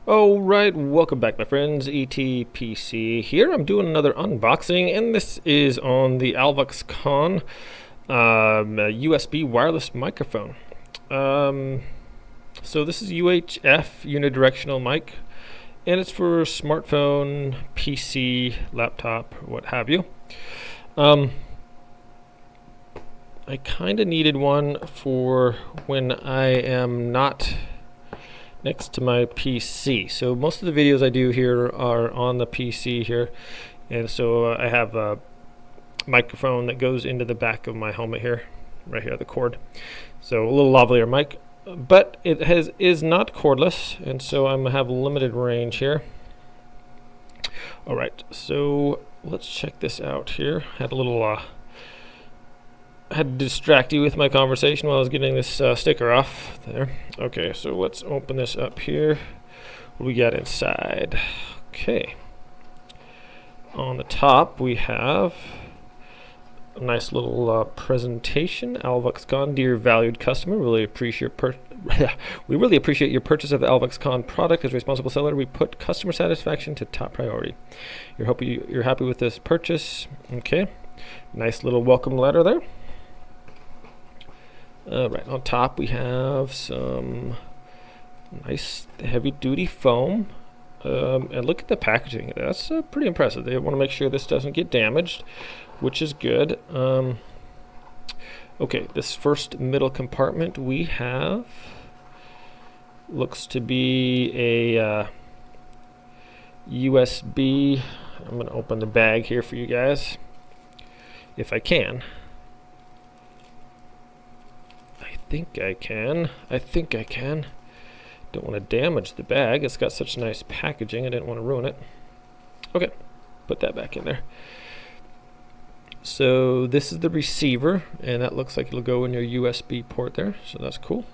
Alright, welcome back my friends, ETPC here. I'm doing another unboxing and this is on the Alvoxcon USB wireless microphone. So this is UHF, unidirectional mic, and it's for smartphone, PC, laptop, what have you. I kind of needed one for when I am not next to my PC. So most of the videos I do here are on the PC here, and so I have a microphone that goes into the back of my helmet here, right here, the cord. So a little lavalier mic, but it is not cordless, and so I'm gonna have limited range here. All right, so let's check this out here. Had a little had to distract you with my conversation while I was getting this sticker off there. Okay, so let's open this up here. What do we got inside? Okay. On the top we have a nice little presentation. Alvoxcon, dear valued customer, we really appreciate your purchase of the Alvoxcon product. As a responsible seller, we put customer satisfaction to top priority. You're happy with this purchase. Okay. Nice little welcome letter there. Right on top we have some nice heavy-duty foam, and look at the packaging. That's pretty impressive. They want to make sure this doesn't get damaged, which is good. Okay, this first middle compartment we have looks to be a USB. I'm going to open the bag here for you guys, if I can. I think I can. Don't want to damage the bag. It's got such nice packaging. I didn't want to ruin it. Okay, put that back in there. So this is the receiver, and that looks like it'll go in your USB port there. So that's cool.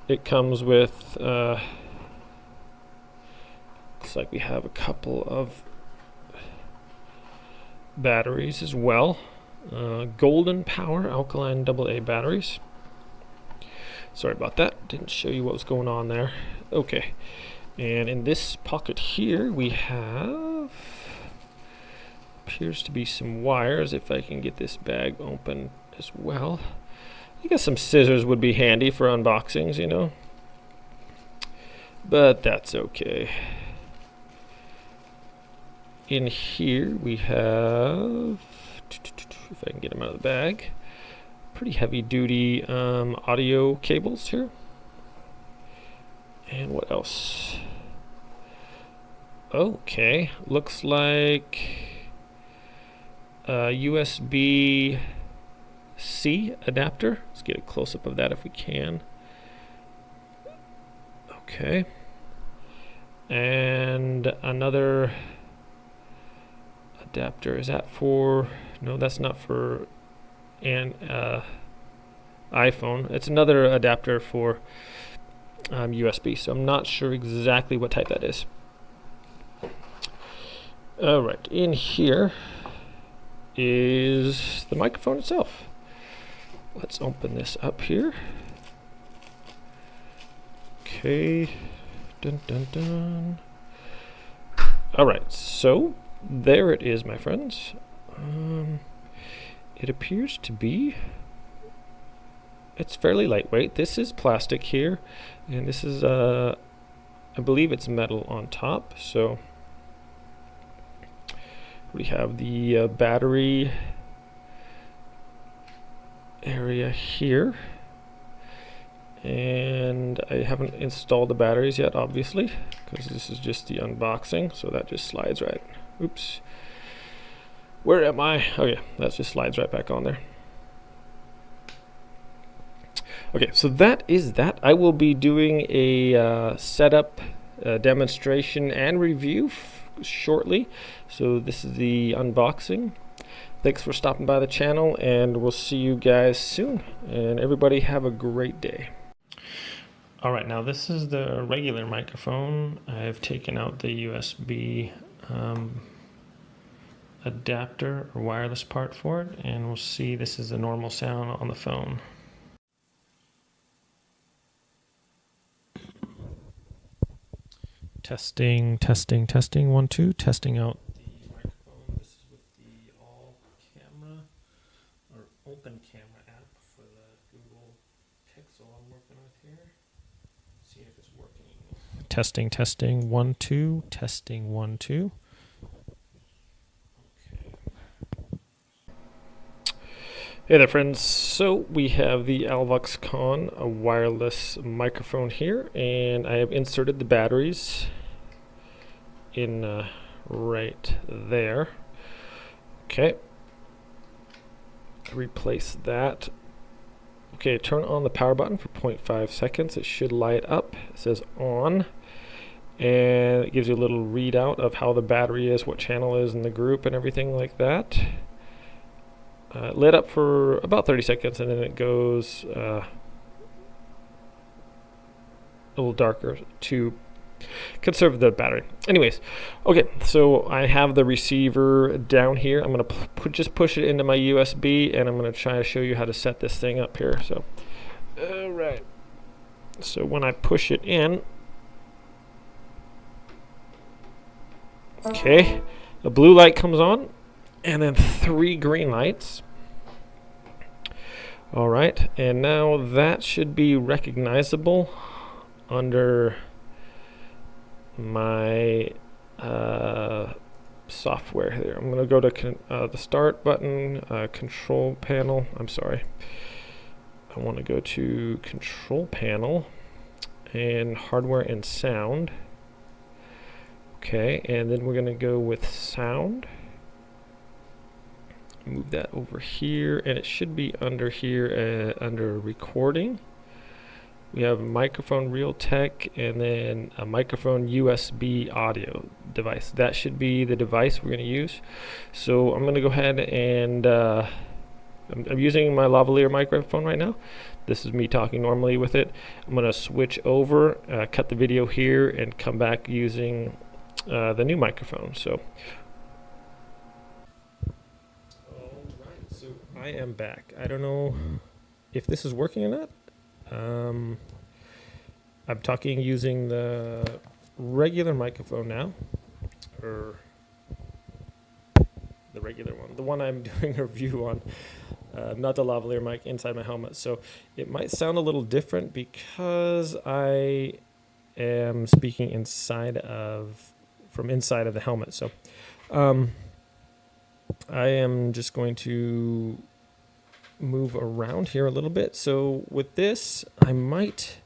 It comes with, looks like we have a couple of batteries as well. Golden Power alkaline AA batteries. Sorry about that, didn't show you what was going on there. Okay, and in this pocket here we have, appears to be some wires, if I can get this bag open as well. I guess some scissors would be handy for unboxings, you know, but that's okay. In here we have, if I can get them out of the bag, pretty heavy duty audio cables here. And what else? Okay, looks like a USB-C adapter. Let's get a close-up of that if we can. Okay. And another adapter. Is that for, no, that's not for an iPhone. It's another adapter for USB, so I'm not sure exactly what type that is. Alright, in here is the microphone itself. Let's open this up here. Okay. Dun dun dun. Alright, so there it is, my friends. It appears to be, it's fairly lightweight. This is plastic here, and this is, I believe it's metal on top. So we have the battery area here, and I haven't installed the batteries yet, obviously, because this is just the unboxing, so that just slides right. Oops. Where am I? Oh yeah, that just slides right back on there. Okay, so that is that. I will be doing a setup, demonstration, and review shortly. So this is the unboxing. Thanks for stopping by the channel, and we'll see you guys soon. And everybody have a great day. All right, now this is the regular microphone. I've taken out the USB adapter or wireless part for it, and we'll see this is the normal sound on the phone. Testing, testing, testing, 1, 2, testing out the microphone. This is with the all camera or open camera app for the Google Pixel I'm working with here. See if it's working. Testing, testing, 1, 2, testing, 1, 2. Hey there friends, so we have the Alvoxcon, a wireless microphone here, and I have inserted the batteries in right there. Okay, replace that. Okay, turn on the power button for 0.5 seconds. It should light up. It says on, and it gives you a little readout of how the battery is, what channel is in the group, and everything like that. It lit up for about 30 seconds and then it goes a little darker to conserve the battery. Anyways, okay, so I have the receiver down here. I'm going to just push it into my USB and I'm going to try to show you how to set this thing up here. So, all right. So when I push it in, okay, the blue light comes on. And then 3 green lights. All right, and now that should be recognizable under my software here. I'm going to go to the start button, control panel. I'm sorry. I want to go to control panel and hardware and sound. Okay, and then we're going to go with sound. Move that over here, and it should be under here under recording. We have microphone real tech and then a microphone USB audio device. That should be the device we're going to use. So I'm going to go ahead and I'm using my lavalier microphone right now. This is me talking normally with it. I'm going to switch over, cut the video here, and come back using the new microphone. So I am back. I don't know if this is working or not. I'm talking using the regular microphone now, or the regular one, the one I'm doing a review on, not the lavalier mic inside my helmet. So it might sound a little different because I am speaking from inside of the helmet. So I am just going to move around here a little bit. So with this, I might,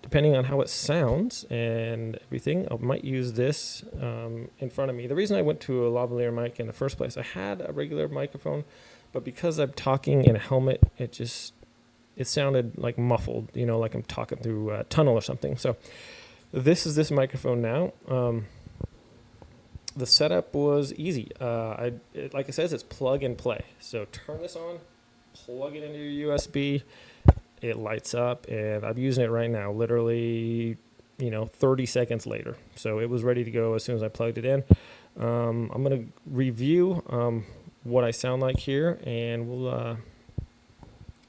depending on how it sounds and everything, I might use this in front of me. The reason I went to a lavalier mic in the first place, I had a regular microphone, but because I'm talking in a helmet, it sounded like muffled, you know, like I'm talking through a tunnel or something. So this is this microphone now. The setup was easy. Like it says, it's plug and play. So turn this on, plug it into your USB, it lights up, and I'm using it right now, literally, 30 seconds later. So it was ready to go as soon as I plugged it in. I'm going to review what I sound like here, and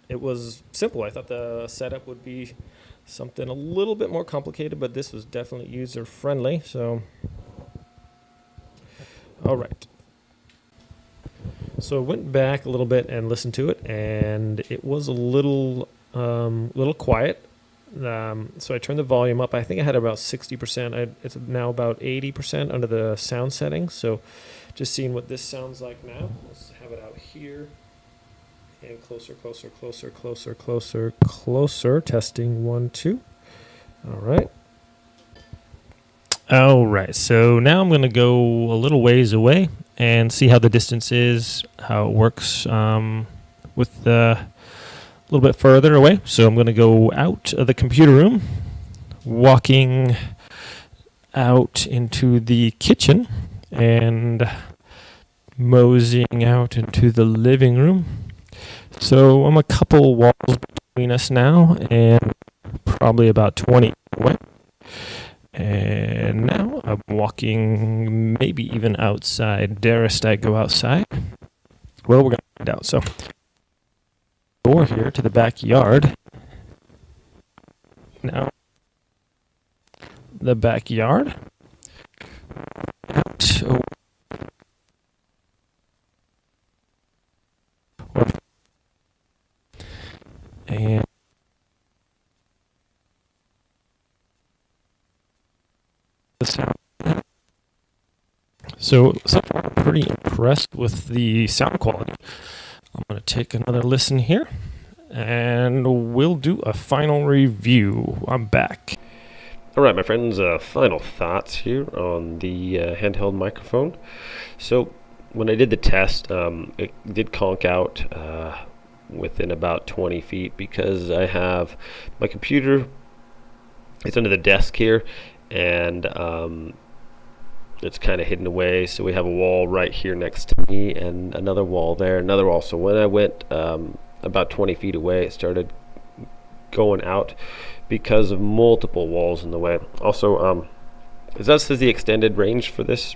it was simple. I thought the setup would be something a little bit more complicated, but this was definitely user-friendly. So all right. So I went back a little bit and listened to it, and it was a little quiet. So I turned the volume up. I think I had about 60%. It's now about 80% under the sound settings. So just seeing what this sounds like now. Let's have it out here. And closer, closer, closer, closer, closer, closer. Testing 1, 2. All right. All right, so now I'm going to go a little ways away and see how the distance is, how it works with a little bit further away. So I'm going to go out of the computer room, walking out into the kitchen and moseying out into the living room. So I'm a couple walls between us now and probably about 20 away. And now I'm walking maybe even outside. Darest I go outside? Well, we're going to find out. So, door here to the backyard. Now, the backyard. And the sound. So far, I'm pretty impressed with the sound quality. I'm going to take another listen here, and we'll do a final review. I'm back. All right, my friends, final thoughts here on the handheld microphone. So when I did the test, it did conk out within about 20 feet because I have my computer, it's under the desk here, and it's kind of hidden away. So we have a wall right here next to me and another wall there, another wall. So when I went about 20 feet away, it started going out because of multiple walls in the way. Also, as that says, the extended range for this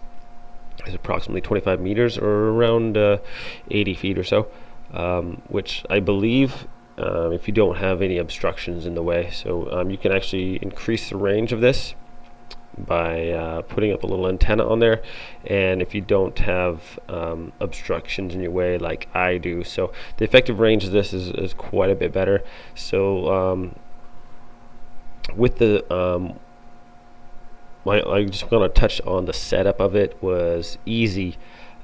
is approximately 25 meters or around 80 feet or so, which I believe if you don't have any obstructions in the way. So you can actually increase the range of this by putting up a little antenna on there, and if you don't have obstructions in your way like I do. So the effective range of this is quite a bit better. So with the I just want to touch on the setup of it. Was easy.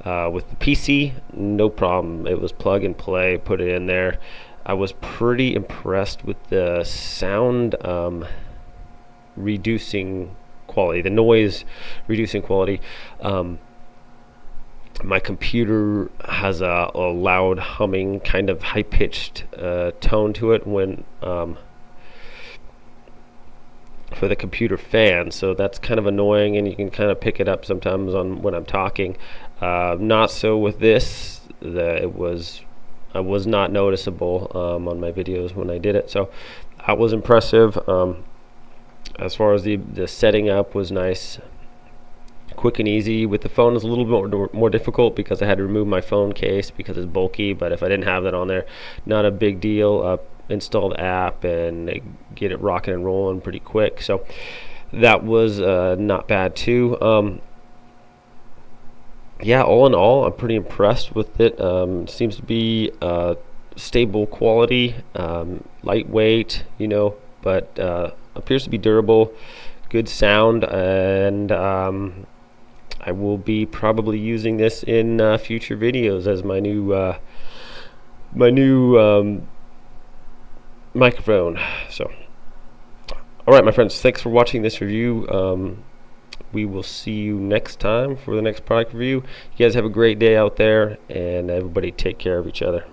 With the PC, no problem. It was plug and play, put it in there. I was pretty impressed with the sound reducing quality, the noise reducing quality. My computer has a loud humming, kind of high-pitched tone to it when for the computer fan, so that's kind of annoying, and you can kind of pick it up sometimes on when I'm talking. Not so with this. It was not noticeable on my videos when I did it, so that was impressive. As far as the setting up was nice, quick and easy. With the phone, it's a little bit more difficult because I had to remove my phone case because it's bulky, but if I didn't have that on there, not a big deal. Install the app and get it rocking and rolling pretty quick, so that was not bad too. Yeah, all in all, I'm pretty impressed with it. Seems to be stable quality, lightweight, but appears to be durable, good sound, and I will be probably using this in future videos as my new microphone. So, all right, my friends, thanks for watching this review. We will see you next time for the next product review. You guys have a great day out there, and everybody take care of each other.